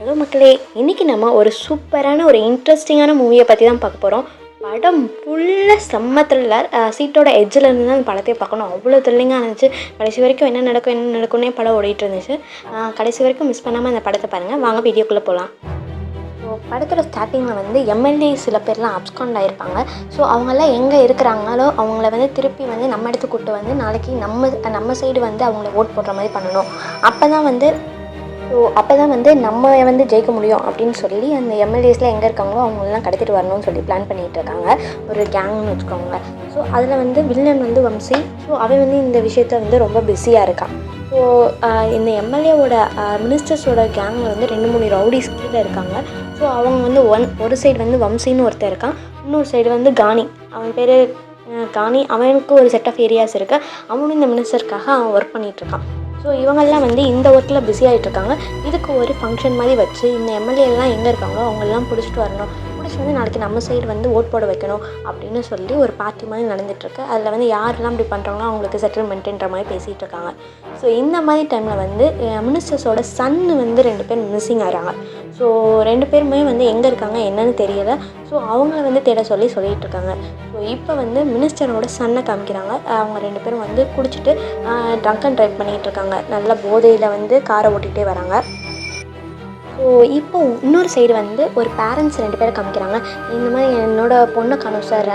Hello மக்களே, இன்றைக்கி நம்ம ஒரு சூப்பரான ஒரு இன்ட்ரெஸ்டிங்கான மூவியை பற்றி தான் பார்க்க போகிறோம். படம் ஃபுல்லாக செம்ம த்ரில்லர். சீட்டோட எட்ஜில் இருந்து தான் அந்த படத்தை பார்க்கணும், அவ்வளோ த்ரில்லிங்காக இருந்துச்சு. கடைசி வரைக்கும் என்ன நடக்கும் என்ன நடக்கும்னே படம் ஓடிட்டு இருந்துச்சு. கடைசி வரைக்கும் மிஸ் பண்ணாமல் அந்த படத்தை பாருங்கள். வாங்க வீடியோக்குள்ளே போகலாம். ஸோ படத்தோட ஸ்டார்டிங்கில் வந்து எம்எல்ஏ சில பேர்லாம் அப்ஸ்காண்ட் ஆகிருப்பாங்க. ஸோ அவங்கெல்லாம் எங்கே இருக்கிறாங்களோ அவங்கள வந்து திருப்பி வந்து நம்ம இடத்துக்கு கூப்பிட்டு வந்து நாளைக்கு நம்ம சைடு வந்து அவங்கள ஓட் போடுற மாதிரி பண்ணணும். அப்போ தான் வந்து நம்ம வந்து ஜெயிக்க முடியும் அப்படின்னு சொல்லி அந்த எம்எல்ஏஸில் எங்கே இருக்காங்களோ அவங்களெலாம் கடத்திட்டு வரணும்னு சொல்லி பிளான் பண்ணிகிட்டு இருக்காங்க. ஒரு கேங்னு வச்சுக்கோங்க. ஸோ அதில் வந்து வில்லன் வந்து வம்சி. ஸோ அவன் வந்து இந்த விஷயத்தில் வந்து ரொம்ப பிஸியாக இருக்கான். ஸோ இந்த எம்எல்ஏவோட மினிஸ்டர்ஸோட கேங்கில் வந்து 2-3 ரவுடிஸ் கீழே இருக்காங்க. ஸோ அவங்க வந்து ஒரு சைடு வந்து வம்சின்னு ஒருத்தர் இருக்கான், இன்னொரு சைடு வந்து கானி. அவன் பேர் கானி. அவனுக்கு ஒரு செட் ஆஃப் ஏரியாஸ் இருக்குது. அவனும் இந்த மினிஸ்டருக்காக அவன் ஒர்க் பண்ணிகிட்ருக்கான். ஸோ இவங்கெல்லாம் வந்து இந்த ஒர்க்கில் பிஸி ஆகிட்ருக்காங்க. இதுக்கு ஒரு ஃபங்க்ஷன் மாதிரி வச்சு இந்த எம்எல்ஏலாம் எங்கே இருக்காங்களோ அவங்களெலாம் பிடிச்சிட்டு வரணும், பிடிச்சி வந்து நாளைக்கு நம்ம சைடு வந்து ஓட் போட வைக்கணும் அப்படின்னு சொல்லி ஒரு பார்ட்டி மாதிரி நடந்துகிட்ருக்கு. அதில் வந்து யாரெல்லாம் இப்படி பண்ணுறாங்களோ அவங்களுக்கு செட்டில்மெண்ட்டுன்ற மாதிரி பேசிகிட்டு இருக்காங்க. ஸோ இந்த மாதிரி டைமில் வந்து மினிஸ்டர்ஸோட சன்னு வந்து 2 பேர் மிஸ்ஸிங் ஆகிறாங்க. ஸோ 2 பேருமே வந்து எங்கே இருக்காங்க என்னன்னு தெரியலை. ஸோ அவங்கள வந்து தேட சொல்லிகிட்டு இருக்காங்க. ஸோ இப்போ வந்து மினிஸ்டரோட சன்னை காமிக்கிறாங்க. அவங்க 2 பேரும் வந்து குடிச்சிட்டு ட்ரங்க் அண்ட் ட்ரைவ் பண்ணிகிட்டு இருக்காங்க. நல்ல போதையில் வந்து காரை ஓட்டிகிட்டே வராங்க. ஸோ இப்போ இன்னொரு சைடு வந்து ஒரு பேரண்ட்ஸ் 2 பேரை காமிக்கிறாங்க. இந்த மாதிரி என்னோடய பொண்ணை காணும் சார்,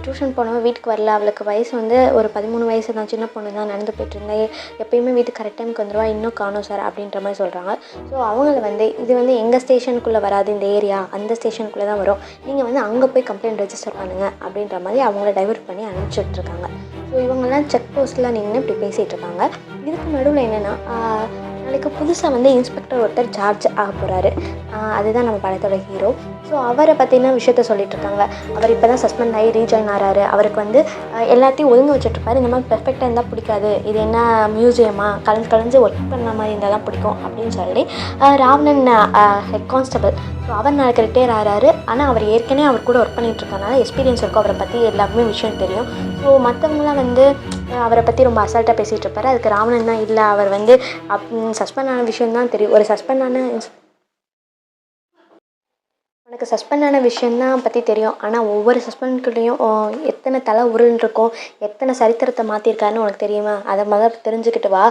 டியூஷன் போனவன் வீட்டுக்கு வரல, அவளுக்கு வயசு வந்து ஒரு 13 வயசு தான், சின்ன பொண்ணு தான், நடந்து போயிட்டுருந்தேன், எப்பயுமே வீட்டுக்கு கரெக்ட் டைமுக்கு வந்துடுவா, இன்னும் காணும் சார் அப்படின்ற மாதிரி சொல்கிறாங்க. ஸோ அவங்கள வந்து இது வந்து எங்கள் ஸ்டேஷனுக்குள்ளே வராது, இந்த ஏரியா அந்த ஸ்டேஷனுக்குள்ளே தான் வரும், நீங்கள் வந்து அங்கே போய் கம்ப்ளைண்ட் ரெஜிஸ்டர் பண்ணுங்கள் அப்படின்ற மாதிரி அவங்கள டைவர்ட் பண்ணி அனுப்பிச்சிட்ருக்காங்க. ஸோ இவங்கெல்லாம் செக் போஸ்ட்டில் நின்று இப்படி பேசிகிட்டு இருக்காங்க. இதுக்கு நடுவில் என்னென்னா நாளைக்கு புதுசாக வந்து இன்ஸ்பெக்டர் ஒருத்தர் சார்ஜ் ஆக போகிறாரு. அதுதான் நம்ம படத்தோட ஹீரோ. ஸோ அவரை பற்றின விஷயத்த சொல்லிகிட்ருக்காங்க. அவர் இப்போ தான் சஸ்பெண்ட் ஆகி ரீஜாயின் ஆகிறாரு. அவருக்கு வந்து எல்லாத்தையும் ஒழுங்கு வச்சுட்ருப்பாரு. இந்த மாதிரி பெர்ஃபெக்டாக இருந்தால் பிடிக்காது, இது என்ன மியூசியமாக கலைஞ்சு ஒர்க் பண்ண மாதிரி இருந்தால் தான் பிடிக்கும் அப்படின்னு சொல்லி ராவணன் ஹெட் கான்ஸ்டபிள். ஸோ அவர் நாளைக்கு ரிட்டையர் ஆகிறாரு. ஆனால் அவர் ஏற்கனவே அவர் கூட ஒர்க் பண்ணிகிட்ருக்கனால எக்ஸ்பீரியன்ஸ் இருக்கும், அவரை பற்றி எல்லாருமே விஷயம் தெரியும். ஸோ மற்றவங்களாம் வந்து அவரை பற்றி ரொம்ப அசால்ட்டாக பேசிகிட்டு இருப்பார். அதுக்கு ராவணன் தான் இல்லை, அவர் வந்து சஸ்பெண்ட் ஆன விஷயந்தான் தெரியும், ஒரு உனக்கு சஸ்பெண்ட் ஆன விஷயந்தான் பற்றி தெரியும், ஆனால் ஒவ்வொரு சஸ்பெண்ட்குள்ளேயும் எத்தனை தலை உருள் இருக்கும், எத்தனை சரித்திரத்தை மாற்றிருக்காருன்னு உனக்கு தெரியுமா, அதை முதல்ல தெரிஞ்சுக்கிட்டு வா,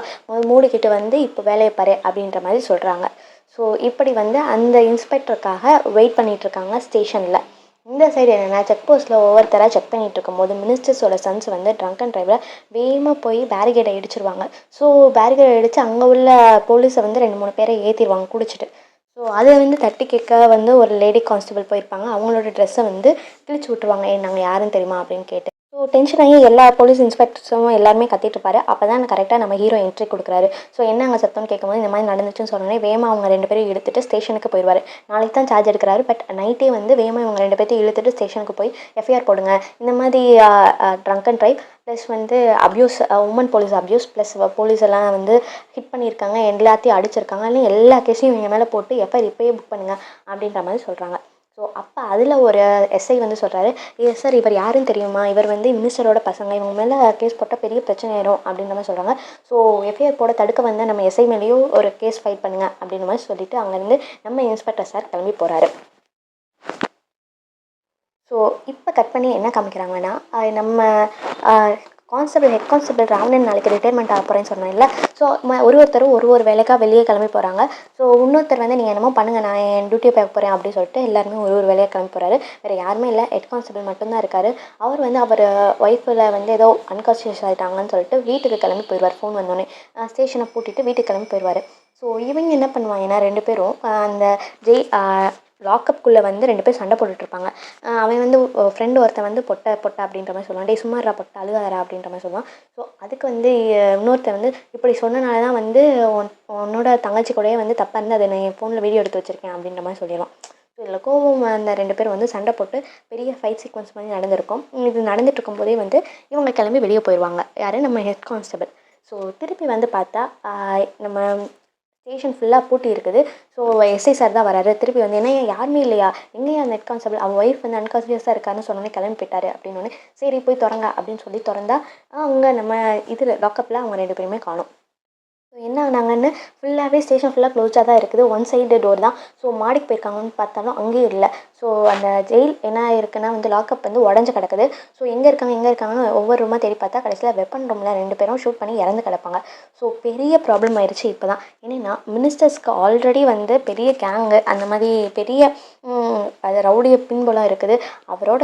மூடிக்கிட்டு வந்து இப்போ வேலையை பாரு அப்படின்ற மாதிரி சொல்கிறாங்க. ஸோ இப்படி வந்து அந்த இன்ஸ்பெக்டருக்காக வெயிட் பண்ணிகிட்ருக்காங்க ஸ்டேஷனில். இந்த சைடு என்னென்னா செக் போஸ்ட்டில் ஒவ்வொருத்தராக செக் பண்ணிகிட்டு இருக்கும்போது மினிஸ்டர்ஸோட சன்ஸ் வந்து ட்ரங்க் அண்ட் ட்ரைவில் வேகமாக போய் பேரிகேடை இடிச்சிருவாங்க. ஸோ பேரிகேடை இடித்து அங்கே உள்ள போலீஸை வந்து 2-3 பேரை ஏற்றிடுவாங்க குடிச்சிட்டு. ஸோ அதை வந்து தட்டி கேட்க வந்து ஒரு லேடி கான்ஸ்டபிள் போயிருப்பாங்க. அவங்களோட ட்ரெஸ்ஸை வந்து கிழிச்சு விட்ருவாங்க, நாங்கள் யாருன்னு தெரியுமா அப்படின்னு கேட்டு. ஸோ டென்ஷன் ஆகி எல்லா போலீஸ் இன்ஸ்பெக்டர்ஸும் எல்லாருமே கத்திட்டு இருப்பாரு. அப்போ தான் கரெக்டாக நம்ம ஹீரோ என்ட்ரி கொடுக்குறாரு. ஸோ என்ன அங்கே சத்தம்னு கேட்கும்போது இந்த மாதிரி நடந்துச்சுன்னு சொன்னோன்னே வேகமாக அவங்க 2 பேரும் இழுத்துட்டு ஸ்டேஷனுக்கு போயிடுவார். நாளைக்கு தான் சார்ஜ் எடுக்கிறாரு. பட் நைட்டே வந்து வேகமாக இவங்க 2 பேர்த்தையும் இழுத்துட்டு ஸ்டேஷனுக்கு போய் எஃப்ஐஆர் போடுங்க, இந்த மாதிரி ட்ரங்க் அண்ட் ட்ரைவ் ப்ளஸ் வந்து abuse, women police abuse plus police எல்லாம் வந்து ஹிட் பண்ணியிருக்காங்க, எல்லாத்தையும் அடிச்சிருக்காங்க, இல்லை எல்லா கேஸையும் இவங்க மேலே போட்டு எஃப்ஐஆர் இப்போயே புக் பண்ணுங்கள் அப்படின்ற மாதிரி சொல்கிறாங்க. ஸோ அப்போ அதில் ஒரு எஸ்ஐ வந்து சொல்கிறாரு, சார் இவர் யாருன்னு தெரியுமா, இவர் வந்து மினிஸ்டரோட பசங்க, இவங்க மேலே கேஸ் போட்டால் பெரிய பிரச்சனை ஆயிடும் அப்படின்ற மாதிரி சொல்கிறாங்க. ஸோ எஃப்ஐஆர் போட தடுக்க வந்து நம்ம எஸ்ஐ மேலேயும் ஒரு கேஸ் ஃபைல் பண்ணுங்கள் அப்படின்ற மாதிரி சொல்லிவிட்டு அங்கேருந்து நம்ம இன்ஸ்பெக்டர் சார் கிளம்பி போகிறாரு. ஸோ இப்போ கட் பண்ணி என்ன காமிக்கிறாங்கன்னா நம்ம ஹெட் கான்ஸ்டபிள் ராவணன் நாளைக்கு ரிட்டையர்மெண்ட் ஆக போகிறேன்னு சொன்னேன்ல. ஸோ ஒருத்தரும் ஒரு வேலைக்காக வெளியே கிளம்பி போகிறாங்க. ஸோ இன்னொருத்தர் வந்து நீங்கள் என்னமோ பண்ணுங்கள், நான் என் டியூட்டியை பார்க்க போகிறேன் அப்படின்னு சொல்லிட்டு எல்லாருமே ஒரு வேலையாக கிளம்பி போகிறாரு. வேறு யாருமே இல்லை, ஹெட் கான்ஸ்டபிள் மட்டும்தான் இருக்கார். அவர் வந்து அவர் ஒய்ஃபில் வந்து ஏதோ அன்கான்ஷியஸ் ஆகிட்டாங்கன்னு சொல்லிட்டு வீட்டுக்கு கிளம்பி போயிடுவார். ஃபோன் வந்தோடனே ஸ்டேஷனை பூட்டிட்டு வீட்டுக்கு கிளம்பி போயிடுவார். ஸோ இவங்க என்ன பண்ணுவாங்கன்னா 2 பேரும் அந்த லாக்கப்புக்குள்ளே வந்து 2 பேர் சண்டை போட்டுட்ருப்பாங்க. அவன் வந்து ஃப்ரெண்டு ஒருத்தன் வந்து பொட்டை அப்படின்ற மாதிரி சொல்லுவான், டே சும்மாறா பொட்டை அழுகாதரா அப்படின்ற மாதிரி சொல்லுவான். ஸோ அதுக்கு வந்து இன்னொருத்தன் வந்து இப்படி சொன்னனால தான் வந்து உன்னோட தங்கச்சி கூடயே வந்து தப்பாக இருந்து அதை நான் என் ஃபோனில் வீடியோ எடுத்து வச்சுருக்கேன் அப்படின்ற மாதிரி சொல்லிடுவான். ஸோ இதில் கோவம் அந்த 2 பேர் வந்து சண்டை போட்டு பெரிய ஃபைட் சீக்வன்ஸ் மாதிரி நடந்திருக்கும். இது நடந்துட்டு இருக்கும்போதே வந்து இவங்க கிளம்பி வெளியே போயிடுவாங்க. யார், நம்ம ஹெட் கான்ஸ்டபிள். ஸோ திருப்பி வந்து பார்த்தா நம்ம ஸ்டேஷன் ஃபுல்லாக பூட்டி இருக்குது. ஸோ எஸ்ஐ சார் தான் வராரு. திருப்பி வந்து என்ன யாருமே இல்லையா, எங்கேயா அந்த ஹெட் கான்ஸ்டபிள், அவன் ஒய்ஃப் வந்து அன்கான்ஷியஸாக இருக்காருன்னு சொன்னோன்னே கிளம்பி போயிட்டாரு அப்படின்னோடனே சரி போய் திறங்க அப்படின்னு சொல்லி திறந்தா அவங்க நம்ம இதில் லாக்கப்பில் அவங்க 2 பேருமே காணும். ஸோ என்ன ஆனாங்கன்னு ஃபுல்லாகவே ஸ்டேஷன் ஃபுல்லாக க்ளோஸாக தான் இருக்குது. ஒன் சைடு டோர் தான். ஸோ மாடிக்கு போயிருக்காங்கன்னு பார்த்தாலும் அங்கேயும் இல்லை. ஸோ அந்த ஜெயில் என்ன இருக்குன்னா வந்து லாக்அப் வந்து உடஞ்சி கிடக்குது. ஸோ எங்கே இருக்காங்கன்னு ஒவ்வொரு ரூமாக தேடி பார்த்தா கடைசியில் வெப்பன் ரூமில் 2 பேரும் ஷூட் பண்ணி இறந்து கிடப்பாங்க. ஸோ பெரிய ப்ராப்ளம் ஆயிடுச்சு இப்போ தான். ஏன்னா மினிஸ்டர்ஸ்க்கு ஆல்ரெடி வந்து பெரிய கேங்கு அந்த மாதிரி பெரிய அது ரவுடிய பின்புலம் இருக்குது. அவரோட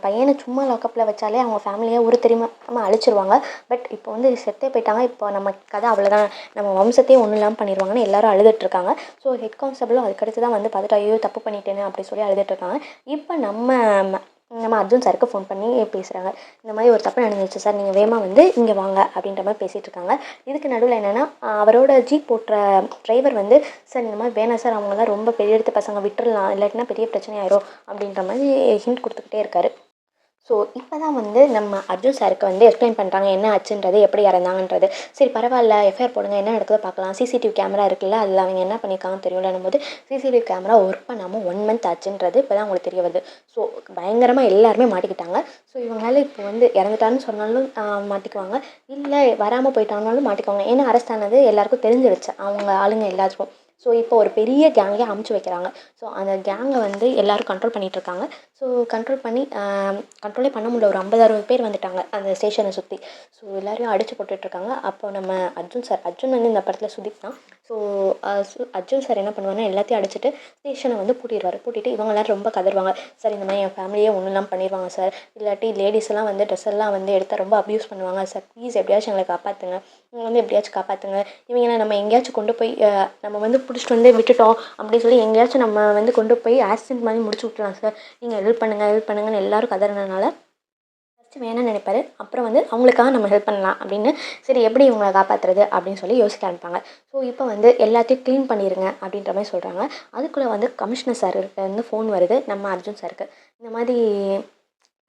பையனை சும்மா லாக்கப்பில் வச்சாலே அவங்க ஃபேமிலியை ஒரு தெரியாமல் அழிச்சிருவாங்க. பட் இப்போ வந்து செத்தே போயிட்டாங்க. இப்போ நம்ம கதை அவ்வளோதான், நம்ம வம்சத்தையே ஒன்றும் இல்லாமல் பண்ணிடுவாங்கன்னு எல்லாரும் அழுதுட்ருக்காங்க. ஸோ ஹெட் கான்ஸ்டபிளும் அதுக்கடுத்து தான் வந்து பார்த்துட்டு ஐயோ தப்பு பண்ணிட்டேன்னு அப்படி சொல்லி அழுதுட்ருக்காங்க. இப்போ நம்ம அர்ஜுன் சாருக்கு ஃபோன் பண்ணி பேசுகிறாங்க. இந்த மாதிரி ஒரு தப்பு நடந்துச்சு சார், நீங்கள் வேகமாக வந்து இங்கே வாங்க அப்படின்ற மாதிரி பேசிகிட்டு இருக்காங்க. இதுக்கு நடுவில் என்னென்னா அவரோட ஜீப் ஓட்டுற டிரைவர் வந்து சார் இந்த மாதிரி வேணாம் சார், அவங்களாம் ரொம்ப பெரிய எடுத்து பசங்க விட்டுறலாம், இல்லாட்டினா பெரிய பிரச்சனை ஆயிரும் அப்படின்ற மாதிரி ஹிண்ட் கொடுத்துக்கிட்டே இருக்காரு. ஸோ இப்போ தான் வந்து நம்ம அர்ஜுன் சாருக்கு வந்து எக்ஸ்பிளைன் பண்ணுறாங்க என்ன ஆச்சுன்றது, எப்படி இறந்தாங்கன்றது. சரி பரவாயில்ல, எஃப்ஐஆர் போடுங்க, என்ன நடக்குதோ பார்க்கலாம், சிசிடிவி கேமரா இருக்குல்ல அதில் அவங்க என்ன பண்ணியிருக்காங்கன்னு தெரியும்லன்னும் போது சிசிடிவி கேமரா ஒர்க் பண்ணாமல் 1 மந்த் ஆச்சுன்றது இப்போ தான் அவங்களுக்கு தெரிய வருது. ஸோ பயங்கரமாக எல்லாருமே மாட்டிக்கிட்டாங்க. ஸோ இவங்களால இப்போ வந்து இறந்துட்டான்னு சொன்னாலும் மாட்டிக்குவாங்க, இல்லை வராமல் போயிட்டாங்கனாலும் மாட்டிக்குவாங்க. ஏன்னா அரெஸ்ட் ஆனது எல்லாருக்கும் தெரிஞ்சிருச்சு, அவங்க ஆளுங்க எல்லாத்துக்கும். ஸோ இப்போ ஒரு பெரிய கேங்கே அமுச்சு வைக்கிறாங்க. ஸோ அந்த கேங்கை வந்து எல்லோரும் கண்ட்ரோல் பண்ணிகிட்ருக்காங்க. ஸோ கண்ட்ரோல் பண்ணி கண்ட்ரோலே பண்ண முடியல, ஒரு 50-60 பேர் வந்துட்டாங்க அந்த ஸ்டேஷனை சுற்றி. ஸோ எல்லோரையும் அடித்து போட்டுட்ருக்காங்க. அப்போ நம்ம அர்ஜுன் வந்து இந்த படத்தில் சுதீப் தான். ஸோ அர்ஜுன் சார் என்ன பண்ணுவாங்கன்னா எல்லாத்தையும் அடிச்சுட்டு ஸ்டேஷனை வந்து பூட்டிட்டு இவங்க எல்லோரும் ரொம்ப கதறுவாங்க. சார் இந்த மாதிரி என் ஃபேமிலியே ஒன்றும் இல்லாமல் பண்ணிடுவாங்க சார், இல்லாட்டி லேடிஸ் எல்லாம் வந்து ட்ரெஸ் எல்லாம் வந்து எடுத்தால் ரொம்ப அப்யூஸ் பண்ணுவாங்க சார், ப்ளீஸ் எப்படியாச்சும் எங்களை காப்பாற்றுங்க, நீங்கள் வந்து எப்படியாச்சும் காப்பாற்றுங்க, இவங்களை நம்ம எங்கேயாச்சும் கொண்டு போய் நம்ம வந்து பிடிச்சிட்டு வந்து விட்டுட்டோம் அப்படின்னு சொல்லி எங்கேயாச்சும் நம்ம வந்து கொண்டு போய் ஆக்சிடென்ட் மாதிரி முடிச்சு விட்டுலாம் சார், நீங்கள் ஹெல்ப் பண்ணுங்கன்னு எல்லோரும் கதறினால ஃபஸ்ட்டு வேணும்னு நினைப்பாரு. அப்புறம் வந்து அவங்களுக்காக நம்ம ஹெல்ப் பண்ணலாம் அப்படின்னு, சரி எப்படி இவங்களை காப்பாற்றுறது அப்படின்னு சொல்லி யோசிக்க ஆரம்பிப்பாங்க. ஸோ இப்போ வந்து எல்லாத்தையும் க்ளீன் பண்ணிடுங்க அப்படின்ற மாதிரி சொல்கிறாங்க. அதுக்குள்ளே வந்து கமிஷனர் சாருக்கு வந்து ஃபோன் வருது நம்ம அர்ஜுன் சாருக்கு. இந்த மாதிரி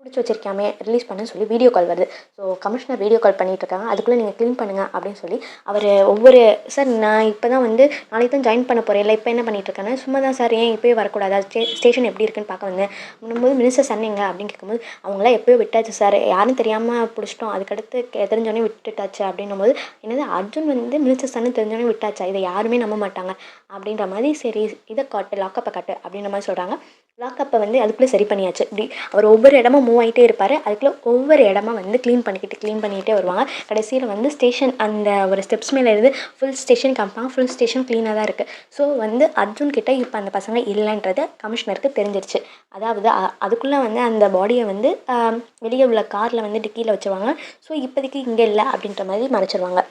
பிடிச்சி வச்சிருக்காமே ரிலீஸ் பண்ணுன்னு சொல்லி வீடியோ கால் வருது. ஸோ கமிஷனர் வீடியோ கால் பண்ணிகிட்ருக்காங்க. அதுக்குள்ளே நீங்கள் க்ளீன் பண்ணுங்கள் அப்படின்னு சொல்லி அவர் ஒவ்வொரு சார் நான் இப்போ தான் வந்து நாளைக்கு தான் ஜாயின் பண்ண போகிறேன், இல்லை இப்போ என்ன பண்ணிகிட்ருக்கேன்னு, சும்மா தான் சார், ஏன் இப்போயே வரக்கூடாது, ஸ்டேஷன் எப்படி இருக்குன்னு பார்க்க வந்தேன் அப்படின்போது மினிஸ்டர் சொன்னீங்க அப்படின்னு கேட்கும்போது அவங்களாம் எப்போயோ விட்டாச்சு சார், யாரும் தெரியாமல் பிடிச்சிட்டோம், அதுக்கடுத்து தெரிஞ்சோடனே விட்டுட்டாச்சு அப்படின்னும் போது என்னது அர்ஜுன் வந்து மினிஸ்டர் சன்னு தெரிஞ்சோடனே விட்டாச்சா, இதை யாருமே நம்ப மாட்டாங்க அப்படின்ற மாதிரி, சரி இதை காட்டு லாக்கப்பை காட்டு அப்படின்ற மாதிரி சொல்கிறாங்க. லாக்கப்பை வந்து அதுக்குள்ளே சரி பண்ணியாச்சு. இப்படி அவர் ஒவ்வொரு இடமா மூவ் ஆகிட்டே இருப்பார். அதுக்குள்ளே ஒவ்வொரு இடமா வந்து க்ளீன் பண்ணிக்கிட்டே வருவாங்க. கடைசியில் வந்து ஸ்டேஷன் அந்த ஒரு ஸ்டெப்ஸ் மேலே இருந்து ஃபுல் ஸ்டேஷன் காமிப்பாங்க. ஃபுல் ஸ்டேஷன் க்ளீனாக தான் இருக்குது. ஸோ வந்து அர்ஜுன் கிட்டே இப்போ அந்த பசங்க இல்லைன்றது கமிஷனருக்கு தெரிஞ்சிருச்சு. அதாவது அதுக்குள்ளே வந்து அந்த பாடியை வந்து வெளியே உள்ள காரில் வந்து டிக்கியில் வச்சுருவாங்க. ஸோ இப்போதைக்கு இங்கே இல்லை அப்படின்ற மாதிரி மறைச்சிருவாங்க.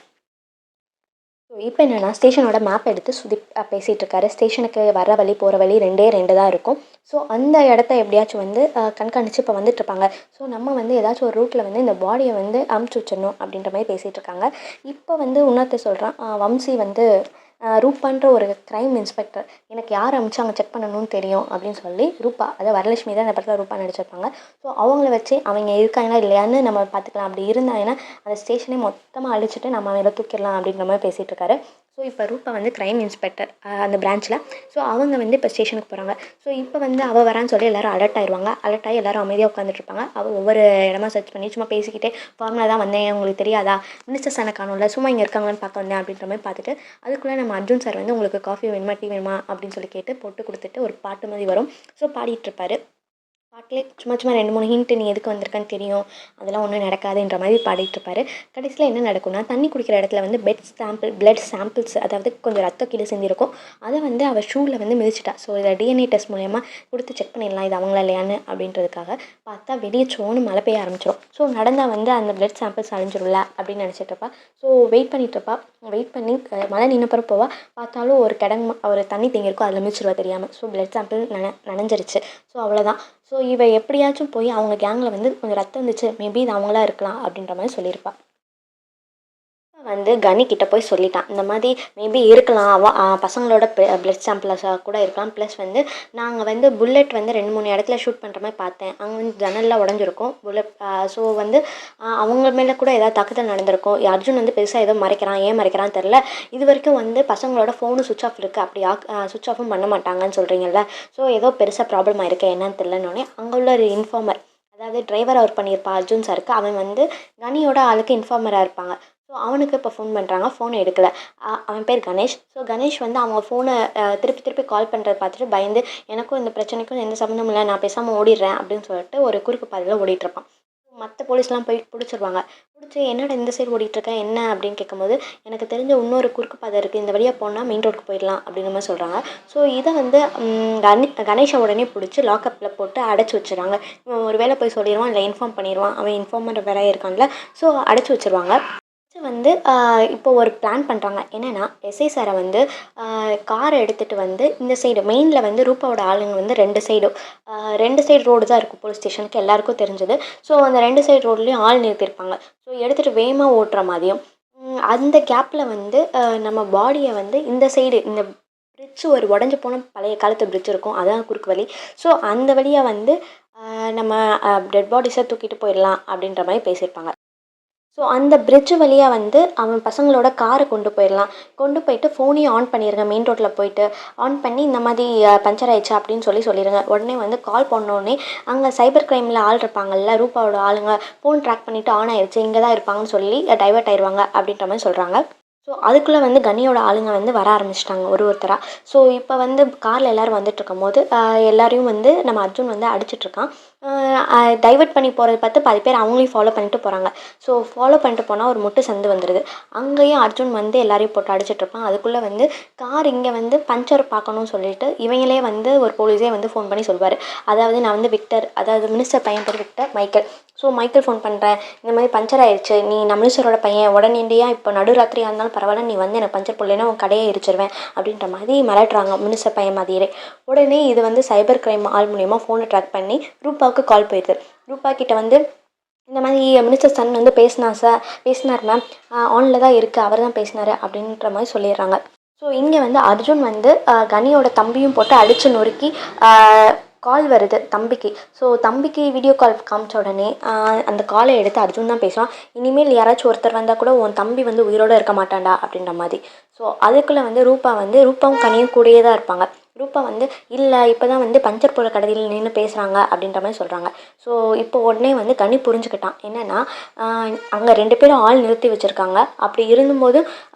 ஸோ இப்போ என்னென்னா ஸ்டேஷனோட மேப் எடுத்து சுதீப் பேசிகிட்டு இருக்காரு. ஸ்டேஷனுக்கு வர வழி போகிற வழி 2 தான் இருக்கும். ஸோ அந்த இடத்த எப்படியாச்சும் வந்து கண்காணித்து இப்போ வந்துட்டுருப்பாங்க. ஸோ நம்ம வந்து ஏதாச்சும் ஒரு ரூட்டில் வந்து இந்த பாடியை வந்து அமுச்சு வச்சிடணும் அப்படின்ற மாதிரி பேசிகிட்டு இருக்காங்க. இப்போ வந்து இன்னொருத்தர் சொல்கிறான், வம்சி வந்து ரூபான்ற ஒரு க்ரைம் இன்ஸ்பெக்டர், எனக்கு யார் அனுப்பிச்சாங்க செக் பண்ணணும்னு தெரியும் அப்படின்னு சொல்லி ரூபா, அதாவது வரலட்சுமி தான் இந்த படத்தில் ரூபா நடிச்சிருப்பாங்க. ஸோ அவங்கள வச்சு அவங்க இருக்காங்களா இல்லையான்னு நம்ம பார்த்துக்கலாம். அப்படி இருந்தாங்கன்னா அந்த ஸ்டேஷனே மொத்தமாக அழிச்சிட்டு நம்ம அவங்கள தூக்கிடலாம் அப்படின்ற மாதிரி பேசிகிட்டு இருக்காரு. ஸோ இப்போ ரூபா வந்து க்ரைம் இன்ஸ்பெக்டர் அந்த பிரான்ச்சில். ஸோ அவங்க வந்து இப்போ ஸ்டேஷனுக்கு போகிறாங்க. ஸோ இப்போ வந்து அவள் வரான்னு சொல்லி எல்லோரும் அலர்ட் ஆயிடுவாங்க. அலர்ட் ஆகி எல்லோரும் அமைதியாக உட்காந்துட்ருப்பாங்க. அவள் ஒவ்வொரு இடமா சர்ச் பண்ணி சும்மா பேசிக்கிட்டே ஃபார்மலாக தான் வந்தேன், உங்களுக்கு தெரியாதா, மினிஸ்டர் சனை காணும்ல, சும்மா இங்கே இருக்காங்கன்னு பார்க்க வந்தேன் அப்படின்ற மாதிரி பார்த்துட்டு அதுக்குள்ளே நம்ம அர்ஜுன் சார் வந்து உங்களுக்கு காஃபி வேணுமா டீ வேணுமா அப்படின்னு சொல்லி கேட்டு போட்டு கொடுத்துட்டு ஒரு பாட்டு மாதிரி வரும். ஸோ பாடிட்டுருப்பாரு. பாட்டிலே சும்மா 2-3 ஹிண்ட்டு, நீ எதுக்கு வந்திருக்கான்னு தெரியும், அதெல்லாம் ஒன்றும் நடக்காதுன்ற மாதிரி பாடிட்டுருப்பாரு. கடைசியில் என்ன நடக்கும்னா தண்ணி குடிக்கிற இடத்துல வந்து பிளட் சாம்பிள்ஸ், அதாவது கொஞ்சம் ரத்தம் கீழே செஞ்சிருக்கும். அதை வந்து அவள் ஷூவில் வந்து மிதிச்சிட்டா. ஸோ இதை டிஎன்ஏ டெஸ்ட் மூலயமா கொடுத்து செக் பண்ணிடலாம் இது அவங்களா இல்லையான்னு அப்படின்றதுக்காக பார்த்தா வெளியே சோன்னு மழை பெய்ய ஆரம்பிச்சிடும். ஸோ நடந்தால் வந்து அந்த பிளட் சாம்பிள்ஸ் அழிஞ்சிரும்ல அப்படின்னு நினச்சிட்ருப்பா. ஸோ வெயிட் பண்ணி மழை நின்னப்புறம் போவா. பார்த்தாலும் ஒரு தண்ணி தேங்கியிருக்கும், அதில் மிதிச்சிருவா தெரியாமல். ஸோ பிளட் சாம்பிள் நனைஞ்சிருச்சு. ஸோ அவ்வளோதான். ஸோ இவ எப்படியாச்சும் போய் அவங்க கேங்கில் வந்து கொஞ்சம் ரத்தம் இருந்துச்சு, மேபி இது அவங்களா இருக்கலாம் அப்படின்ற மாதிரி சொல்லியிருப்பாள். வந்து கனி கிட்ட போய் சொல்லிட்டான், இந்த மாதிரி மேபி இருக்கலாம், பசங்களோட பிளட் சாம்பிள்ஸாக கூட இருக்கலாம். ப்ளஸ் வந்து நாங்கள் வந்து புல்லட் வந்து 2-3 இடத்துல ஷூட் பண்ணுற மாதிரி பார்த்தேன், அங்கே வந்து ஜன்னல்லாம் உடஞ்சிருக்கும் புல்லட். ஸோ வந்து அவங்க மேலே கூட ஏதாவது தாக்குதல் நடந்திருக்கும். அர்ஜுன் வந்து பெருசாக ஏதோ ஏன் மறைக்கிறான்னு தெரில. இது வரைக்கும் வந்து பசங்களோட ஃபோனு சுவிச் ஆஃப் இருக்குது, அப்படி சுவிச் ஆஃபும் பண்ண மாட்டாங்கன்னு சொல்கிறீங்கல்ல. ஸோ ஏதோ பெருசாக ப்ராப்ளம் ஆயிருக்கேன் என்னன்னு தெரிலனோடனே அங்கே உள்ள ஒரு இன்ஃபார்மர், அதாவது டிரைவராக ஒர்க் பண்ணியிருப்பான் அர்ஜுன் சாருக்கு, அவன் வந்து கனியோட ஆளுக்கு இன்ஃபார்மராக இருப்பாங்க. ஸோ அவனுக்கு இப்போ ஃபோன் பண்ணுறாங்க, ஃபோன் எடுக்கல. அவன் பேர் கணேஷ். ஸோ கணேஷ் வந்து அவங்க ஃபோனை திருப்பி திருப்பி கால் பண்ணுறத பார்த்துட்டு பயந்து, எனக்கும் இந்த பிரச்சனைக்கும் எந்த சம்மந்தமும் இல்லை, நான் பேசாமல் ஓடிடுறேன் அப்படின்னு சொல்லிட்டு ஒரு குறுக்கு பாதையில் ஓடிட்டுருப்பான். மற்ற போலீஸ்லாம் போய் பிடிச்சிருவாங்க. பிடிச்சி என்னடா இந்த சைடு ஓடிட்டுருக்க என்ன அப்படின்னு கேட்கும்போது, எனக்கு தெரிஞ்ச இன்னொரு குறுக்கு பாதை இருக்குது, இந்த வழியாக போனால் மெயின் ரோடுக்கு போயிடலாம் அப்படின்ற மாதிரி சொல்கிறாங்க. ஸோ இதை வந்து கணேஷை உடனே பிடிச்சி லாக்கப்பில் போட்டு அடைச்சி வச்சுறாங்க. இவன் ஒரு வேளை போய் சொல்லிடுவான், இல்லை இன்ஃபார்ம் பண்ணிடுவான், அவன் இன்ஃபார்மர் வேற இருக்கான்ல. ஸோ அடைச்சி வச்சுருவாங்க. வந்து இப்போ ஒரு பிளான் பண்ணுறாங்க. என்னென்னா எஸ்ஐ சாரை வந்து காரை எடுத்துகிட்டு வந்து இந்த சைடு மெயினில் வந்து ரூபாவோட ஆளுங்க வந்து 2 சைடு ரோடு தான் இருக்கும் போலீஸ் ஸ்டேஷனுக்கு, எல்லாருக்கும் தெரிஞ்சது. ஸோ அந்த 2 சைடு ரோட்லேயும் ஆள் நிறுத்தியிருப்பாங்க. ஸோ எடுத்துகிட்டு வேகமாக ஓட்டுற மாதிரியும் அந்த கேப்பில் வந்து நம்ம பாடியை வந்து இந்த சைடு இந்த பிரிட்ஜ் ஒரு உடஞ்சி போன பழைய காலத்து பிரிட்ஜ் இருக்கும், அதான் குறுக்கு வழி. ஸோ அந்த வழியாக வந்து நம்ம டெட் பாடிஸை தூக்கிட்டு போயிடலாம் அப்படின்ற மாதிரி பேசியிருப்பாங்க. ஸோ அந்த பிரிட்ஜ் வழியாக வந்து அவன் பசங்களோட காரை கொண்டு போயிடலாம். கொண்டு போயிட்டு ஃபோனையும் ஆன் பண்ணிடுங்க, மெயின் ரோட்டில் போயிட்டு ஆன் பண்ணி இந்த மாதிரி பஞ்சர் ஆயிடுச்சு அப்படின்னு சொல்லிடுங்க. உடனே வந்து கால் பண்ணோடனே அங்கே சைபர் க்ரைமில் ஆள் இருப்பாங்கல்ல, ரூபாவோட ஆளுங்க ஃபோன் ட்ராக் பண்ணிவிட்டு ஆன் ஆயிடுச்சு, இங்கே தான் இருப்பாங்கன்னு சொல்லி டைவர்ட் ஆயிடுவாங்க அப்படின்ற மாதிரி சொல்கிறாங்க. ஸோ அதுக்குள்ளே வந்து கனியோட ஆளுங்க வந்து வர ஆரம்பிச்சிட்டாங்க ஒருத்தராக. ஸோ இப்போ வந்து காரில் எல்லோரும் வந்துட்டுருக்கும் போது எல்லாரையும் வந்து நம்ம அர்ஜுன் வந்து அடிச்சிட்ருக்கான். டைவர்ட் பண்ணி போகிறத பார்த்து பாதி பேர் அவங்களையும் ஃபாலோ பண்ணிட்டு போகிறாங்க. ஸோ ஃபாலோ பண்ணிட்டு போனால் ஒரு முட்டு சந்து வந்துடுது. அங்கேயும் அர்ஜுன் வந்து எல்லாரையும் போட்டு அடிச்சிட்ருப்பான். அதுக்குள்ளே வந்து கார் இங்கே வந்து பஞ்சர் பார்க்கணும்னு சொல்லிட்டு இவங்களே வந்து ஒரு போலீஸே வந்து ஃபோன் பண்ணி சொல்வார். அதாவது நான் வந்து விக்டர், அதாவது மினிஸ்டர் பையன் பேர் Victor, Michael. So Michael phone பண்ணுறேன், இந்த மாதிரி பஞ்சர் ஆயிடுச்சு, நீ நம்ம மினிஸ்டரோட பையன், உடனடியாக இப்போ நடுராத்திரியாக இருந்தாலும் பரவாயில்ல, நீ வந்து எனக்கு பஞ்சர் போடலைன்னா உன் கடையை எரிச்சிருவேன் அப்படின்ற மாதிரி மிரட்டுறாங்க மினிஸ்டர் பையன் மாதிரியே. உடனே இது வந்து சைபர் க்ரைம் ஆள் மூலியமாக ஃபோனை ட்ராக் பண்ணி ரூபாவுக்கு கால் போயிடுது. ரூபா கிட்ட வந்து இந்த மாதிரி மினிஸ்டர் சன் வந்து பேசினார் மேம், ஆனில் தான் இருக்குது, அவர் தான் பேசினார் அப்படின்ற மாதிரி சொல்லிடுறாங்க. ஸோ இங்கே வந்து அர்ஜுன் வந்து கனியோட தம்பியும் போட்டு அடித்து நொறுக்கி கால் வருது தம்பிக்கு. ஸோ தம்பிக்கு வீடியோ கால் காமிச்ச உடனே அந்த காலை எடுத்து அர்ஜுன் தான் பேசுவான். இனிமேல் யாராச்சும் ஒருத்தர் வந்தால் கூட உன் தம்பி வந்து உயிரோடு இருக்க மாட்டான்டா அப்படின்ற மாதிரி. ஸோ அதுக்குள்ளே வந்து ரூபாவும் கனியும் கூடயே தான் இருப்பாங்க. ரூபா வந்து இல்லை இப்போ தான் வந்து பஞ்சர் போடுற கடையில் நின்று பேசுகிறாங்க அப்படின்ற மாதிரி சொல்கிறாங்க. ஸோ இப்போ உடனே வந்து கனி புரிஞ்சுக்கிட்டான். என்னென்னா அங்கே 2 பேரும் ஆள் நிறுத்தி வச்சுருக்காங்க. அப்படி இருந்தும்போதும்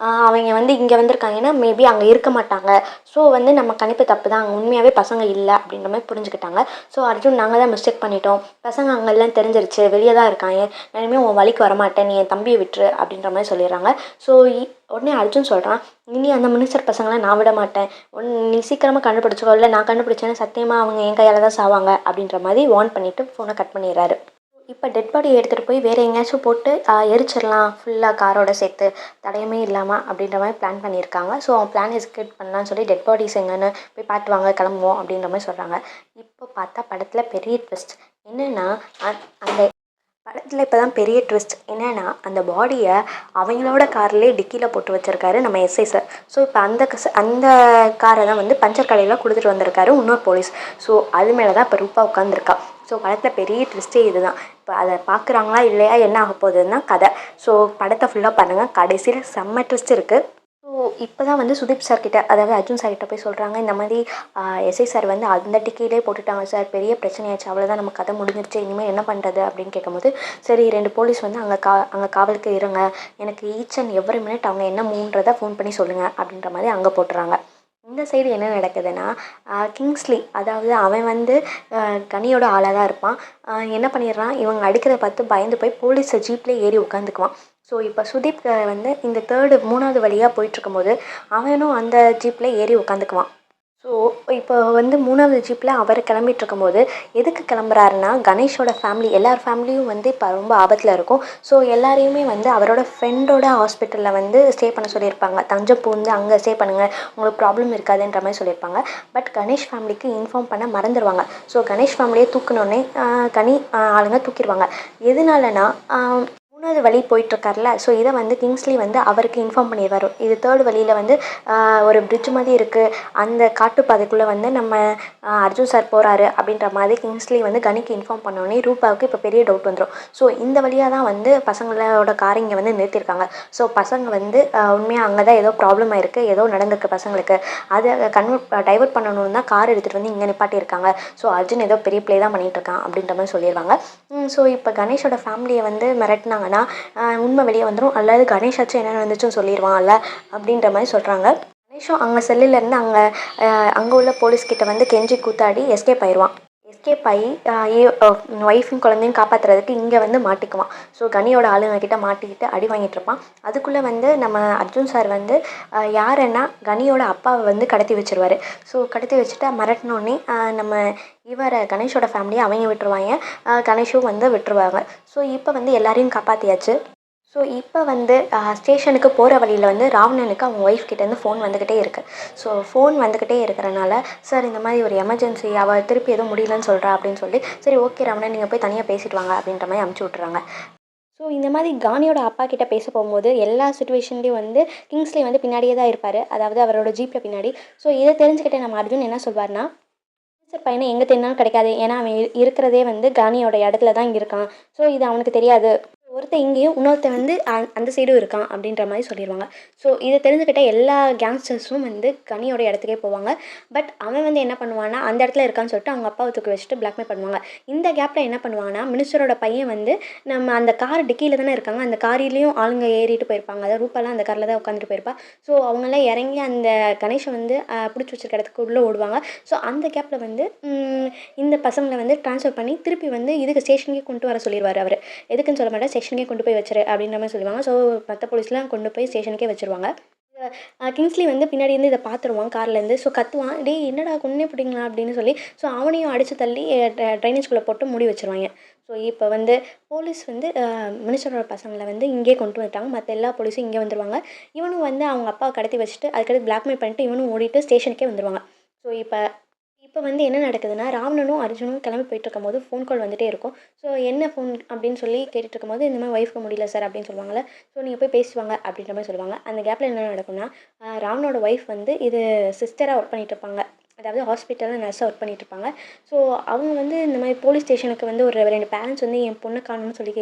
அவங்க வந்து இங்கே வந்திருக்காங்கன்னா மேபி அங்கே இருக்க மாட்டாங்க. ஸோ வந்து நம்ம கணிப்பு தப்பு தான், அங்கே உண்மையாகவே பசங்க இல்லை அப்படின்ற மாதிரி புரிஞ்சுக்கிட்டாங்க. ஸோ அர்ஜுன் நாங்கள் தான் மிஸ்டேக் பண்ணிட்டோம், பசங்க அங்கெல்லாம் தெரிஞ்சிருச்சு, வெளியே தான் இருக்காங்க, இனிமேல் உன் வழிக்கு வரமாட்டேன், நீ என் தம்பியை விட்டுரு அப்படின்ற மாதிரி சொல்லிடுறாங்க. ஸோ உடனே அர்ஜுன் சொல்கிறான், இனி அந்த மினிஸ்டர் பசங்களை நான் விட மாட்டேன், நீ சீக்கிரமாக கண்டுபிடிச்சிக்கோ, இல்லை நான் கண்டுபிடிச்சேன்னா சத்தியமாக அவங்க என் கையால் தான் சாவாங்க அப்படின்ற மாதிரி வார்ன் பண்ணிவிட்டு ஃபோனை கட் பண்ணிடுறாரு. இப்போ டெட் பாடியை எடுத்துகிட்டு போய் வேறு எங்கேயாச்சும் போட்டு எரிச்சிடலாம் ஃபுல்லாக காரோட சேர்த்து, தடயமே இல்லாமல் அப்படின்ற மாதிரி பிளான் பண்ணியிருக்காங்க. ஸோ அவன் பிளான் எக்ஸிக்யூட் பண்ணலான்னு சொல்லி டெட் பாடிஸ் எங்கன்னு போய் பார்த்துவாங்க, கிளம்புவோம் அப்படின்ற மாதிரி சொல்கிறாங்க. இப்போ பார்த்தா படத்தில் பெரிய ட்விஸ்ட் என்னென்னா, அந்த படத்தில் இப்போ தான் பெரிய ட்விஸ்ட் என்னென்னா, அந்த பாடியை அவங்களோட கார்லேயே டிக்கியில் போட்டு வச்சுருக்காரு நம்ம எஸ்ஐ சார். ஸோ இப்போ அந்த காரை தான் வந்து பஞ்சர் கடையில் கொடுத்துட்டு வந்திருக்காரு இன்னொரு போலீஸ். ஸோ அது மேலே தான் இப்போ ரூபா உட்காந்துருக்கா. ஸோ படத்தில் பெரிய ட்விஸ்ட்டே இது தான். இப்போ அதை பார்க்குறாங்களா இல்லையா, என்ன ஆக போகுதுன்னா கதை. ஸோ படத்தை ஃபுல்லாக பாருங்கள், கடைசியில் செம்ம ட்விஸ்ட் இருக்குது. ஸோ இப்போ தான் வந்து சுதீப் சார்கிட்ட, அதாவது அர்ஜுன் சார்கிட்ட போய் சொல்கிறாங்க, இந்த மாதிரி எஸ்ஐ சார் வந்து அந்த டிக்கிலே போட்டுட்டாங்க சார், பெரிய பிரச்சனையாச்சு, அவ்வளோதான், நம்ம கதை முடிஞ்சிருச்சு, இனிமேல் என்ன பண்ணுறது அப்படின்னு கேட்கும்போது, சரி 2 போலீஸ் வந்து அங்கே காவலுக்கு இருங்க, எனக்கு ஈச் அண்ட் எவ்ரி மினிட் அவங்க என்ன மூன்றதை ஃபோன் பண்ணி சொல்லுங்கள் அப்படின்ற மாதிரி அங்கே போட்டுறாங்க. இந்த சைடு என்ன நடக்குதுன்னா, கிங்ஸ்லி, அதாவது அவன் வந்து கனியோட ஆளாக தான் இருப்பான். என்ன பண்ணிடுறான், இவங்க அடிக்கிறத பார்த்து பயந்து போய் போலீஸை ஜீப்லேயே ஏறி உட்காந்துக்குவான். ஸோ இப்போ சுதீப் வந்து இந்த 3வது வழியாக போயிட்டுருக்கும்போது அவனும் அந்த ஜீப்பில் ஏறி உட்காந்துக்குவான். ஸோ இப்போ வந்து 3வது ஜீப்பில் அவர் கிளம்பிட்டுருக்கும்போது எதுக்கு கிளம்புறாருன்னா, கணேஷோட ஃபேமிலி எல்லார் ஃபேமிலியும் வந்து இப்போ ரொம்ப ஆபத்தில் இருக்கும். ஸோ எல்லாரையுமே வந்து அவரோட ஃப்ரெண்டோட ஹாஸ்பிட்டலில் வந்து ஸ்டே பண்ண சொல்லியிருப்பாங்க. தஞ்சப்பூ வந்து அங்கே ஸ்டே பண்ணுங்கள், உங்களுக்கு ப்ராப்ளம் இருக்காதுன்ற மாதிரி சொல்லியிருப்பாங்க. பட் கணேஷ் ஃபேமிலிக்கு இன்ஃபார்ம் பண்ண மறந்துடுவாங்க. ஸோ கணேஷ் ஃபேமிலியை தூக்கினோடனே கனி ஆளுங்க தூக்கிடுவாங்க. எதனாலனா 3வது வழி போயிட்டுருக்கார்ல, ஸோ இதை வந்து கிங்ஸ்லி வந்து அவருக்கு இன்ஃபார்ம் பண்ணிடுவார். இது 3rd வழியில் வந்து ஒரு பிரிட்ஜ் மாதிரி இருக்குது, அந்த காட்டுப்பாதைக்குள்ளே வந்து நம்ம அர்ஜுன் சார் போகிறாரு அப்படின்ற மாதிரி கிங்ஸ்லி வந்து கனிக்கு இன்ஃபார்ம் பண்ணோடனே ரூபாவுக்கு இப்போ பெரிய டவுட் வந்துடும். ஸோ இந்த வழியாக தான் வந்து பசங்களோட காரை இங்கே வந்து நிறுத்தியிருக்காங்க. ஸோ பசங்க வந்து உண்மையாக அங்கே தான் ஏதோ ப்ராப்ளம் ஆயிருக்கு, ஏதோ நடந்திருக்கு பசங்களுக்கு, அதை டைவர்ட் பண்ணணும்னு தான் கார் எடுத்துகிட்டு வந்து இங்கே நிப்பாட்டியிருக்காங்க. ஸோ அர்ஜுன் ஏதோ பெரிய ப்ளே தான் பண்ணிகிட்டு இருக்கான் அப்படின்ற மாதிரி சொல்லிடுவாங்க. ஸோ இப்போ கணேஷோட ஃபேமிலியை வந்து மிரட்டினாங்கன்னா பண்ணிட்டாங்கன்னா உண்மை வெளியே வந்துடும், அல்லது கணேஷாச்சும் என்ன நடந்துச்சுன்னு சொல்லிடுவான்ல அப்படின்ற மாதிரி சொல்கிறாங்க. கணேஷும் அங்கே செல்லுலேருந்து அங்கே உள்ள போலீஸ்கிட்ட வந்து கெஞ்சி கூத்தாடி எஸ்கேப் ஆயிடுவான். எஸ்கேப் ஆகி ஒய்ஃபையும் குழந்தையும் காப்பாற்றுறதுக்கு இங்கே வந்து மாட்டிக்குவான். ஸோ கனியோட ஆளுங்க கிட்ட மாட்டிக்கிட்டு அடி வாங்கிட்டு இருப்பான். அதுக்குள்ளே வந்து நம்ம அர்ஜுன் சார் வந்து யாருன்னா கனியோட அப்பாவை வந்து கடத்தி வச்சிருவார். ஸோ கடத்தி வச்சுட்டு மிரட்டினோடனே நம்ம கணேஷோட ஃபேமிலியை அவங்க விட்டுருவாங்க, கணேஷும் வந்து விட்டுருவாங்க. ஸோ இப்போ வந்து எல்லாரையும் காப்பாற்றியாச்சு. ஸோ இப்போ வந்து ஸ்டேஷனுக்கு போகிற வழியில் வந்து ராவணனுக்கு அவங்க ஒய்ஃப் கிட்டேருந்து ஃபோன் வந்துக்கிட்டே இருக்குது. ஸோ ஃபோன் வந்துக்கிட்டே இருக்கிறனால, சார் இந்த மாதிரி ஒரு எமர்ஜென்சி, அவள் திருப்பி எதுவும் முடியலன்னு சொல்கிறா அப்படின்னு சொல்லி, சரி ஓகே ராவணன் நீங்கள் போய் தனியாக பேசிட்டு வாங்க அப்படின்ற மாதிரி அமுச்சு விட்றாங்க. ஸோ இந்த மாதிரி கானியோட அப்பா கிட்ட பேச போகும்போது எல்லா சுச்சுவேஷன்லேயும் வந்து கிங்ஸ்லி வந்து பின்னாடியே தான் இருப்பார், அதாவது அவரோட ஜீப்பில் பின்னாடி. ஸோ இதை தெரிஞ்சுக்கிட்ட நம்ம அர்ஜுன் என்ன சொல்வார்னா, சார் பையனை எங்கே தேடினாலும் கிடைக்காது, ஏன்னா அவன் இருக்கிறதே வந்து கானியோட இடத்துல தான் இருக்கான். ஸோ இது அவனுக்கு தெரியாது, ஒருத்தன் இங்கேயும் இன்னொருத்தன் வந்து அந்த சைடும் இருக்கான் அப்படின்ற மாதிரி சொல்லிடுவாங்க. ஸோ இதை தெரிஞ்சுக்கிட்ட எல்லா கேங்ஸ்டர்ஸும் வந்து கனியோட இடத்துக்கே போவாங்க. பட் அவன் வந்து என்ன பண்ணுவான்னா, அந்த இடத்துல இருக்கான்னு சொல்லிட்டு அவங்க அப்பாவை தூக்கி வச்சுட்டு பிளாக்மெயில் பண்ணுவாங்க. இந்த கேப்பில் என்ன பண்ணுவாங்கன்னா, மினிஸ்டரோட பையன் வந்து நம்ம அந்த கார் டிக்கியில் தானே இருக்காங்க, அந்த காரிலையும் ஆளுங்க ஏறிட்டு போயிருப்பாங்க, அதாவது ரூபாலாம் அந்த காரில் தான் உட்காந்துட்டு போயிருப்பா. ஸோ அவங்களாம் இறங்கி அந்த கணேஷை வந்து பிடிச்சி வச்சிருக்க இடத்துக்கு உள்ளே ஓடுவாங்க. ஸோ அந்த கேப்பில் வந்து இந்த பசங்களை வந்து ட்ரான்ஸ்ஃபர் பண்ணி திருப்பி வந்து இதுக்கு ஸ்டேஷனுக்கே கொண்டு வர சொல்லிடுவார் அவர். எதுக்குன்னு சொல்ல மாட்டேன், ஸ்டேஷனுக்கே கொண்டு போய் வச்சிரு அப்படின்ற மாதிரி சொல்லுவாங்க. ஸோ மற்ற போலீஸ்லாம் கொண்டு போய் ஸ்டேஷனுக்கே வச்சுருவாங்க. கிங்ஸ்லி வந்து பின்னாடி இருந்து இதை பார்த்துருவான் கார்லேருந்து. ஸோ கத்துவான், டேய் என்னடா கொன்னே பிடிங்களா அப்படின்னு சொல்லி. ஸோ அவனையும் அடித்து தள்ளி ட்ரைனேஜ்குள்ளே போட்டு மூடி வச்சுருவாங்க. ஸோ இப்போ வந்து போலீஸ் வந்து மினிஸ்டரோட பசங்களை வந்து இங்கே கொண்டு வந்துட்டாங்க, மற்ற எல்லா போலீஸும் இங்கே வந்துடுவாங்க. இவனும் வந்து அவங்க அப்பாவை கடத்தி வச்சுட்டு அதுக்கடுத்து பிளாக்மெயில் பண்ணிட்டு இவனும் ஓடிட்டு ஸ்டேஷனுக்கே வந்துடுவாங்க. ஸோ இப்போ வந்து என்ன நடக்குதுன்னா, ராவணனும் அர்ஜுனும் கிளம்பி போயிட்டுருக்கும்போது ஃபோன் கால் வந்துகிட்டே இருக்கும். ஸோ என்ன ஃபோன் அப்படின்னு சொல்லி கேட்டுட்டு இருக்கும்போது, இந்த மாதிரி ஒய்ஃப்க்கு முடியல சார் அப்படின்னு சொல்லுவாங்கள்ல. ஸோ நீங்கள் போய் பேசுவாங்க அப்படின்ற மாதிரி சொல்லுவாங்க. அந்த கேப்பில் என்ன நடக்கும்னா, ராவணோட ஒய்ஃப் வந்து இது சிஸ்டராக ஒர்க் பண்ணிகிட்ருப்பாங்க, அதாவது ஹாஸ்பிட்டலில் நர்ஸாக ஒர்க் பண்ணிகிட்ருப்பாங்க. ஸோ அவங்க வந்து இந்த மாதிரி போலீஸ் ஸ்டேஷனுக்கு வந்து ஒரு 2 பேரண்ட்ஸ் வந்து என் பொண்ணை காணணும்னு சொல்லி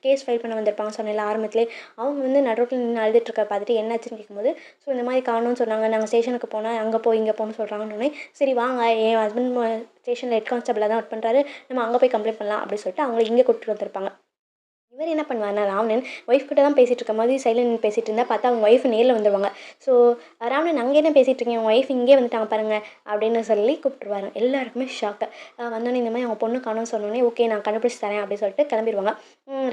கேஸ் ஃபைல் பண்ண வந்திருப்பாங்க சொன்னேன்ல ஆரம்பத்திலே. அவங்க வந்து நடுரோட்டில் நின்று அழுதுட்டுருக்க பார்த்துட்டு என்னாச்சுன்னு கேட்கும்போது, ஸோ இந்த மாதிரி காணணும்னு சொன்னாங்க, நாங்கள் ஸ்டேஷனுக்கு போனால் அங்கே போய் இங்கே போகணும்னு சொல்கிறாங்கன்னே, சரி வாங்க என் ஹஸ்பண்ட் ஸ்டேஷனில் ஹெட் கான்ஸ்டபிளாக தான் ஒர்க் பண்ணுறாரு, நம்ம அங்கே போய் கம்ப்ளைண்ட் பண்ணலாம் அப்படின்னு சொல்லிட்டு அவங்கள இங்கே கூட்டிட்டு வந்திருப்பாங்க. இவர் என்ன பண்ணுவார்னா, ராவணன் ஒய்ஃப் கிட்ட தான் பேசிகிட்டு இருக்க மாதிரி சைலண்ட் பேசிகிட்டு இருந்தால் பார்த்தா அவங்க ஒய்ஃப் நேரில் வந்துடுவாங்க. ஸோ ராவணன் அங்கே என்ன பேசிகிட்டு இருக்கீங்க, உங்கள் ஒய்ஃப் இங்கே வந்துட்டாங்க பாருங்க அப்படின்னு சொல்லி கூப்பிட்டுருவாரு. எல்லாருக்குமே ஷாக்கு. வந்தோடனே இந்த மாதிரி அவங்க பொண்ணு காணும்னு சொன்னோன்னே, ஓகே நான் கண்டுபிடிச்சி தரேன் அப்படின்னு சொல்லிட்டு கிளம்பிடுவாங்க.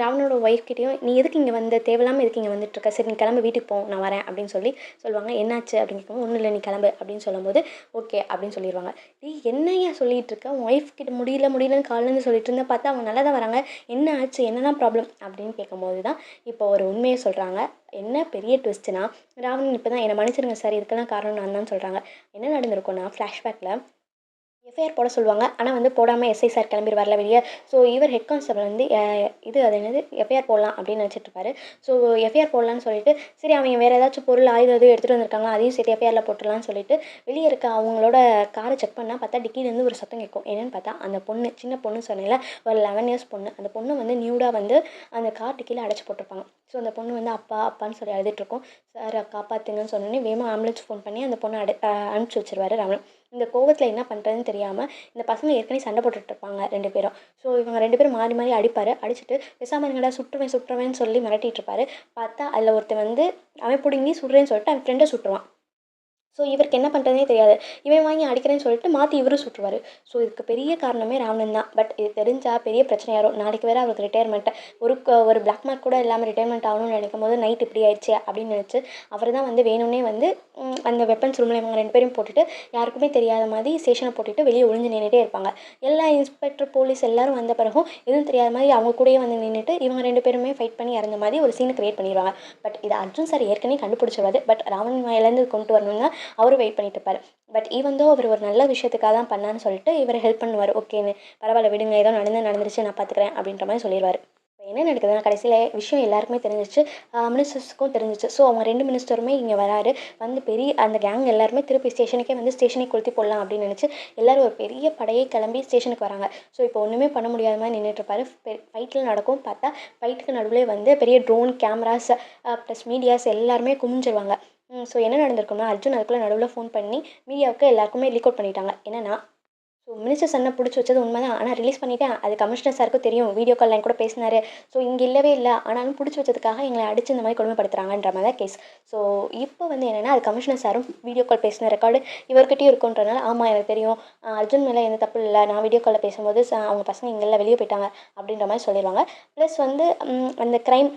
ராவணோட ஒய்ஃப் கிட்டேயும், நீ எதுக்கு இங்கே வந்து தேவையில்லாமல் எதுக்கு இங்கே வந்துட்டு இருக்க, சரி நீ கிளம்பு வீட்டுக்கு போ நான் வரேன் அப்படின்னு சொல்லி சொல்லுவாங்க. என்னாச்சு அப்படின்னு கேட்கும்போது, ஒன்றும் இல்லை நீ கிளம்பு அப்படின்னு சொல்லும்போது, ஓகே அப்படின்னு சொல்லிடுவாங்க. நீ என்னையா சொல்லிட்டு இருக்க, உன் ஒய்ஃப் கிட்ட முடியலன்னு காலேருந்து சொல்லிட்டு இருந்தா, பார்த்தா அவங்க நல்லா தான் வராங்க, என்ன ஆச்சு என்னதான் ப்ராப்ளம் அப்படின்னு கேட்கும்போது தான் இப்போ ஒரு உண்மையை சொல்கிறாங்க. என்ன பெரிய ட்விஸ்ட்னா, ராவணன் இப்போ தான் என்னை மன்னிச்சிடுங்க சார் இதுக்கெல்லாம் காரணம் நான் தான் சொல்கிறாங்க. என்ன நடந்திருக்கும்னா, ஃப்ளாஷ்பேக்கில் எஃப்ஐஆர் போட சொல்லுவாங்க. ஆனால் வந்து போடாமல் எஸ்ஐ சார் கிளம்பிடுவார்ல வெளியே. ஸோ இவர் ஹெட் கான்ஸ்டபிள் வந்து அது என்னது எஃப்ஐஆர் போடலாம் அப்படின்னு நினச்சிட்ருப்பாரு. ஸோ எஃப்ஐஆர் போடலான்னு சொல்லிட்டு, சரி அவங்க வேறு ஏதாச்சும் பொருள் ஆயுதம் எதுவும் எடுத்துகிட்டு வந்திருக்காங்களா அதையும் சேர்த்து எஃப்ஐஆரில் போட்டுடலான்னு சொல்லிட்டு வெளியே இருக்க அவங்களோட காரை செக் பண்ணால் பார்த்தா டிக்கிலேருந்து ஒரு சத்தம் கேட்கும். என்னென்னு பார்த்தா அந்த பொண்ணு, சின்ன பொண்ணு சொன்னேன்ல, ஒரு 11 இயர்ஸ் பொண்ணு, அந்த பொண்ணு வந்து நியூடாக வந்து அந்த கார் டிக்கியில் அடைச்சி போட்டிருப்பாங்க. ஸோ அந்த பொண்ணு வந்து அப்பா அப்பான்னு சொல்லி அழுதுட்டுருக்கோம். சார் காப்பாற்றுங்கன்னு சொன்னோன்னே வேகமாக ஆம்புலன்ஸ் ஃபோன் பண்ணி அந்த பொண்ணை அனுப்பிச்சி வச்சிருவாரு ராவணன். இந்த கோவத்தில் என்ன பண்ணுறதுன்னு தெரியாமல் இந்த பசங்க ஏற்கனவே சண்டை போட்டுட்ருப்பாங்க 2 பேரும். ஸோ இவங்க 2 பேரும் மாறி மாறி அடிப்பார். அடிச்சுட்டு பேசாமல் இருங்கடா சுட்டுருவேன்னு சொல்லி மிரட்டிட்டு இருப்பாரு. பார்த்தா அதில் ஒருத்தன் வந்து அவன் பிடுங்கி சுடுறேன்னு சொல்லிட்டு அவன் ஃப்ரெண்டை சுட்டுருவான். ஸோ இவருக்கு என்ன பண்ணுறதுனே தெரியாது. இவன் வாங்கி அடிக்கிறேன்னு சொல்லிட்டு மாற்றி இவரும் சுட்டுருவார். ஸோ இதுக்கு பெரிய காரணமே ராவணன் தான். பட் இது தெரிஞ்சால் பெரிய பிரச்சனையாயிரும். நாளைக்கு வேறு அவருக்கு ரிட்டையர்மெண்ட்டு, ஒரு பிளாக் மார்க் கூட இல்லாமல் ரிட்டையர்மெண்ட் ஆகணும்னு நினைக்கும் போது நைட் இப்படி ஆயிடுச்சு அப்படின்னு நினச்சி அவர் தான் வந்து வேணும்னே வந்து அந்த வெப்பன்ஸ் ரூமில் இவங்க 2 பேரும் போட்டுட்டு யாருக்குமே தெரியாத மாதிரி ஸ்டேஷனை போட்டுட்டு வெளியே ஒளிஞ்சு நின்றுட்டே இருப்பாங்க. எல்லா இன்ஸ்பெக்டர் போலீஸ் எல்லாரும் வந்த பிறகும் எதுவும் தெரியாத மாதிரி அவங்க கூடயே வந்து நின்றுட்டு இவங்க 2 பேருமே ஃபைட் பண்ணி இறந்த மாதிரி ஒரு சீனை கிரியேட் பண்ணிடுவாங்க. பட் இது அர்ஜுன் சார் ஏற்கனவே கண்டுபிடிச்சிருவாரு. பட் ராவணன் வாயிலேருந்து கொண்டு வரணும்னா அவரும் வெயிட் பண்ணிட்டு இருப்பார். பட் ஈவன் அவர் ஒரு நல்ல விஷயத்துக்காக தான் பண்ணான்னு சொல்லிட்டு இவர் ஹெல்ப் பண்ணுவார். ஓகேன்னு பரவாயில்ல விடுங்க, ஏதோ நடந்துருச்சு நான் பார்த்துக்கிறேன் அப்படின்ற மாதிரி சொல்லிடுவார். இப்போ என்ன நடக்குதுன்னா, கடைசியில் விஷயம் எல்லாருக்குமே தெரிஞ்சிச்சு, மினிஸ்டர்ஸ்க்கும் தெரிஞ்சிச்சு. ஸோ அவங்க 2 மினிஸ்டருமே இங்கே வராரு. வந்து பெரிய அந்த கேங் எல்லாருமே திருப்பி ஸ்டேஷனே கொளுத்தி போடலாம் அப்படின்னு நினச்சி எல்லோரும் ஒரு பெரிய படையை கிளம்பி ஸ்டேஷனுக்கு வராங்க. ஸோ இப்போ ஒன்றுமே பண்ண முடியாத மாதிரி நின்றுட்டுருப்பாரு. ஃபைட்டில் நடக்கும். பார்த்தா ஃபைட்டுக்கு நடுவில் வந்து பெரிய ட்ரோன் கேமராஸ் ப்ளஸ் மீடியாஸ் எல்லாருமே குமிஞ்சிருவாங்க. ஸோ என்ன நடந்திருக்கும்னா, அர்ஜுன் அதுக்குள்ளே நடுவில் ஃபோன் பண்ணி மீடியாவுக்கு எல்லாருக்குமே லீக் அவுட் பண்ணிட்டாங்க. என்னென்னா, ஸோ மினிஸ்டர் சன்னை பிடிச்சி வச்சது உண்மை தான். ஆனால் ரிலீஸ் பண்ணிவிட்டேன். அது கமிஷனர் சாருக்கும் தெரியும். வீடியோ கால்ல என் கூட பேசினாரு. ஸோ இங்கே இல்லவே இல்லை. ஆனாலும் பிடிச்சி வச்சதுக்காக எங்களை அடித்து இந்த மாதிரி கொடுமைப்படுத்துறாங்கன்ற மாதிரி தான் கேஸ். ஸோ இப்போ வந்து என்னென்னா அது கமிஷனர் சாரும் வீடியோ கால் பேசின ரெக்கார்டு இவர்கிட்டயும் இருக்குன்றனால ஆமாம் எனக்கு தெரியும், அர்ஜுன் மேலே எந்த தப்பு இல்லை, நான் வீடியோ காலில் பேசும்போது அவங்க பசங்க இங்கெல்லாம் வெளியே போயிட்டாங்க அப்படின்ற மாதிரி சொல்லிடுவாங்க. ப்ளஸ் வந்து அந்த க்ரைம்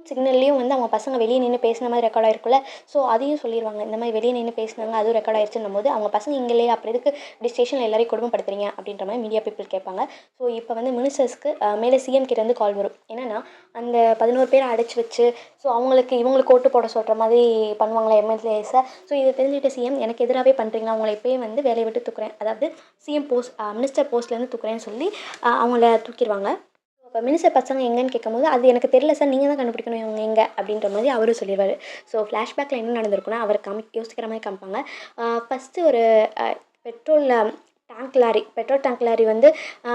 சிக்னல்லையும் வந்து அவங்க பசங்க வெளியே நின்று பேசின மாதிரி ரெக்கார்ட் ஆயிருக்குல்ல. ஸோ அதையும் சொல்லிடுவாங்க. இந்த மாதிரி வெளியே நின்று பேசினாங்க, அதுவும் ரெக்கார்ட் ஆயிடுச்சுன்னும் போது அவங்க பசங்க இங்கே இல்லையா, அப்புறம் எதுக்கு இப்படி ஸ்டேஷனில் எல்லாரையும் கொடுமைப்படுத்துறீங்க அப்படின்ற மாதிரி மீடியா பீப்புள் கேட்பாங்க. ஸோ இப்போ வந்து மினிஸ்டர்ஸ்க்கு மேலே சிஎம் கிட்டேருந்து கால் வரும். என்னென்னா அந்த 11 பேரை அடைச்சி வச்சு ஸோ இவங்களுக்கு ஓட்டு போட சொல்கிற மாதிரி பண்ணுவாங்களா எம்எல்ஏஸை. ஸோ இதை தெரிஞ்சுக்கிட்ட சிஎம் எனக்கு எதிராகவே பண்ணுறீங்களா, அவங்கள இப்போயே வந்து வேலையை விட்டு தூக்குறேன், அதாவது சிஎம் போஸ்ட் மினிஸ்டர் போஸ்ட்லேருந்து தூக்குறேன்னு சொல்லி அவங்கள தூக்கிடுவாங்க. அப்போ மினிஸ்டர் பசங்க எங்கேன்னு கேட்கும்போது அது எனக்கு தெரியல சார், நீங்கள் தான் கண்டுபிடிக்கணும் இவங்க எங்கே அப்படின்ற மாதிரி அவரும் சொல்லிடுவார். ஸோ ஃப்ளாஷ்பேக்கில் என்ன நடந்திருக்குன்னா அவர் யோசிக்கிற மாதிரி காமிப்பாங்க. ஃபஸ்ட்டு ஒரு பெட்ரோல் டேங்க் லாரி வந்து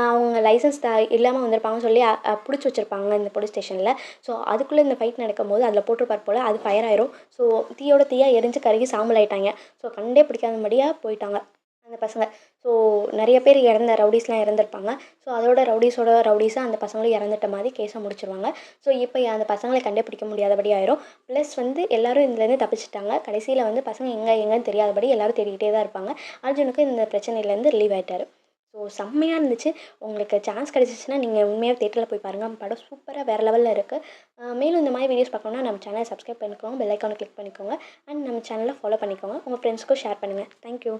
அவங்க லைசன்ஸ் இல்லாமல் வந்திருப்பாங்கன்னு சொல்லி பிடிச்சி வச்சுருப்பாங்க இந்த போலீஸ் ஸ்டேஷனில். ஸோ அதுக்குள்ளே இந்த ஃபைட் நடக்கும்போது அதில் போட்டிருப்பார் போல் அது ஃபயர் ஆயிரும். ஸோ தீயோட தீயாக எரிஞ்சு கருகி சாம்பல் ஆயிட்டாங்க. ஸோ கண்டே பிடிக்காதபடியாக போயிட்டாங்க அந்த பசங்க. ஸோ நிறைய பேர் ரவுடிஸ்லாம் இறந்துருப்பாங்க. ஸோ அதோட ரவுடிஸாக அந்த பசங்களும் இறந்துட்ட மாதிரி கேஸை முடிச்சிருவாங்க. ஸோ இப்போ அந்த பசங்களை கண்டுபிடிக்க முடியாதபடி ஆயிரும். ப்ளஸ் வந்து எல்லோரும் இதுலேருந்து தப்பிச்சிட்டாங்க. கடைசியில் வந்து பசங்க எங்கேன்னு தெரியாதபடி எல்லோரும் தேடிக்கிட்டே தான் இருப்பாங்க. அர்ஜுனுக்கு இந்த பிரச்சனையிலேருந்து ரிலீவ் ஆகிட்டார். ஸோ செம்மையாக இருந்துச்சு. உங்களுக்கு சான்ஸ் கிடச்சிச்சின்னா நீங்கள் உண்மையாக தேட்டரில் போய் பாருங்கள். படம் சூப்பராக வேறு லெவலில் இருக்குது. மேலும் இந்த மாதிரி வீடியோஸ் பார்க்கணுன்னா நம்ம சேனலை சப்ஸ்கிரைப் பண்ணிக்கோங்க, பெல் ஐக்கானை கிளிக் பண்ணிக்கோங்க, அண்ட் நம்ம சேனலை ஃபாலோ பண்ணிக்கோங்க. உங்கள் ஃப்ரெண்ட்ஸ்க்கும் ஷேர் பண்ணுங்கள். தேங்க்யூ.